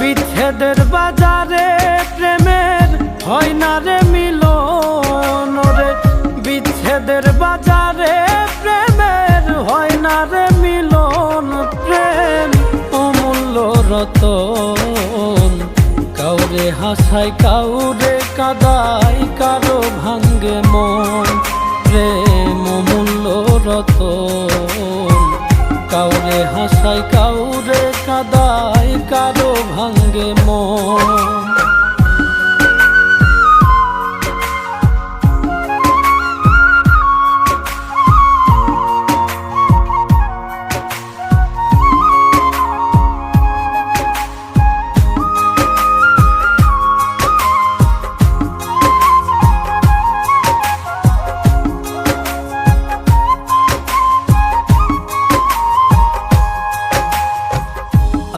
বিচ্ছেদের বাজারে প্রেমের হয় না রে মিলন রে। বিচ্ছেদের বাজারে প্রেমের হয় না রে মিলন। প্রেম অমূল্য রতন, কাউরে হাসায় কাউরে কাদায়, কারো ভাঙ্গে মন। প্রেম অমূল্য রতন, কাউরে হাসায় কাউরে কাদায়, কারো ভাঙ্গে মন।